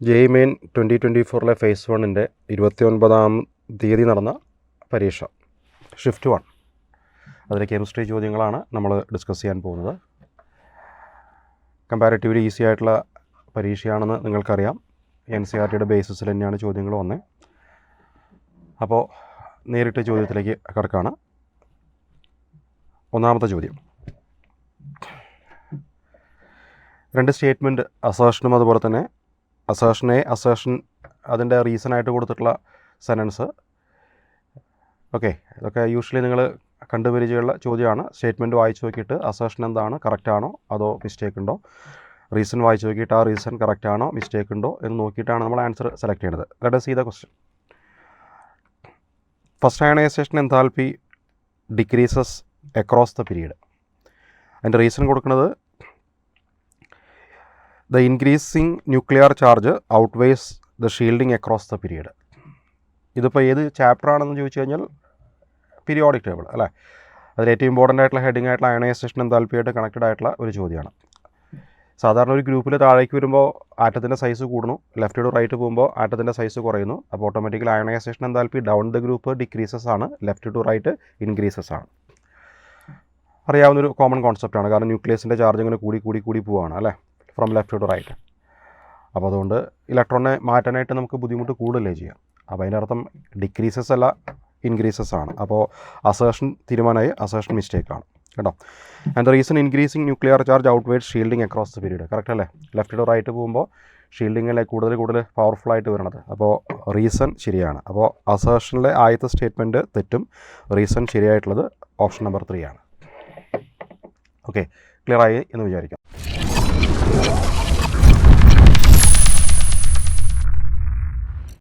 JEE main 2024 face 1-ൻ്റെ 29-ാം തീയതി നടന്ന പരീക്ഷ ഷിഫ്റ്റ് 1. അതിലെ കെമിസ്ട്രി ചോദ്യങ്ങളാണ് നമ്മൾ ഡിസ്കസ് ചെയ്യാൻ പോകുന്നത്. കമ്പാരിറ്റീവ്ലി ഈസി ആയിട്ടുള്ള പരീക്ഷയാണെന്ന് നിങ്ങൾക്കറിയാം. NCERTയുടെ ബേസിസിൽ തന്നെയാണ് ചോദ്യങ്ങൾ വന്നത്. അപ്പോൾ നേരിട്ട് ചോദ്യത്തിലേക്ക് കടക്കുകയാണ്. ഒന്നാമത്തെ ചോദ്യം, രണ്ട് സ്റ്റേറ്റ്മെൻറ്റ് അസേഷനും അതുപോലെ തന്നെ അസേഷൻ അതിൻ്റെ റീസണായിട്ട് കൊടുത്തിട്ടുള്ള സെൻറ്റൻസ്. ഓക്കെ, ഇതൊക്കെ യൂഷ്വലി നിങ്ങൾ കണ്ടുപരിചയമുള്ള ചോദ്യമാണ്. സ്റ്റേറ്റ്മെൻറ്റ് വായിച്ച് നോക്കിയിട്ട് അസേഷൻ എന്താണ്, കറക്റ്റ് ആണോ അതോ മിസ്റ്റേക്ക് ഉണ്ടോ, റീസൺ വായിച്ച് നോക്കിയിട്ട് ആ റീസൺ കറക്റ്റ് ആണോ മിസ്റ്റേക്ക് ഉണ്ടോ എന്ന് നോക്കിയിട്ടാണ് നമ്മൾ ആൻസർ സെലക്ട് ചെയ്യേണ്ടത്. Let us see the question. First ionisation enthalpy decreases across the period. അതിൻ്റെ റീസൺ കൊടുക്കുന്നത് the increasing nuclear charge outweighs the shielding across the period. ഇതിപ്പോൾ ഏത് ചാപ്റ്റർ ആണെന്ന് ചോദിച്ചു കഴിഞ്ഞാൽ പീരിയോഡിക് ടേബിൾ അല്ലേ. അതിൽ ഏറ്റവും ഇമ്പോർട്ടൻ്റ് ആയിട്ടുള്ള ഹെഡിങ് ആയിട്ടുള്ള അയണൈസേഷൻ എൻതാൽപ്പിയായിട്ട് കണക്റ്റഡ് ആയിട്ടുള്ള ഒരു ചോദ്യമാണ്. സാധാരണ ഒരു ഗ്രൂപ്പിൽ താഴേക്ക് വരുമ്പോൾ ആറ്റത്തിൻ്റെ സൈസ് കൂടുന്നു, ലെഫ്റ്റ് ടു റൈറ്റ് പോകുമ്പോൾ ആറ്റത്തിൻ്റെ സൈസ് കുറയുന്നു. അപ്പോൾ automatically ionisation enthalpy down the group decreases ആണ്, ലെഫ്റ്റ് ടു റൈറ്റ് ഇൻക്രീസസ് ആണ്. അറിയാവുന്നൊരു കോമൺ കോൺസെപ്റ്റാണ്. കാരണം ന്യൂക്ലിയസിൻ്റെ ചാർജ് ഇങ്ങനെ കൂടി പോവുകയാണ് അല്ലേ, ഫ്രം ലെഫ്റ്റ് ടു റൈറ്റ്. അപ്പോൾ അതുകൊണ്ട് ഇലക്ട്രോണിനെ മാറ്റാനായിട്ട് നമുക്ക് ബുദ്ധിമുട്ട് കൂടുതലേ ചെയ്യാം. അപ്പോൾ അതിൻ്റെ അർത്ഥം ഡിക്രീസസ് അല്ല ഇൻക്രീസസ് ആണ്. അപ്പോൾ അസേഷൻ തീരുമാനമായി, അസേഷൻ മിസ്റ്റേക്കാണ് കേട്ടോ. And the reason increasing nuclear charge outweighed shielding across the period. Correct അല്ലേ? ലെഫ്റ്റ് ടു റൈറ്റ് പോകുമ്പോൾ ഷീൽഡിങ്ങിലെ കൂടുതൽ പവർഫുള്ളായിട്ട് വരണത്. അപ്പോൾ റീസൺ ശരിയാണ്. അപ്പോൾ അസേഷനിലെ ആദ്യത്തെ സ്റ്റേറ്റ്മെൻറ്റ് തെറ്റും, റീസൺ ശരിയായിട്ടുള്ളത് ഓപ്ഷൻ നമ്പർ 3 ആണ്. ഓക്കെ, ക്ലിയർ ആയി എന്ന് വിചാരിക്കാം.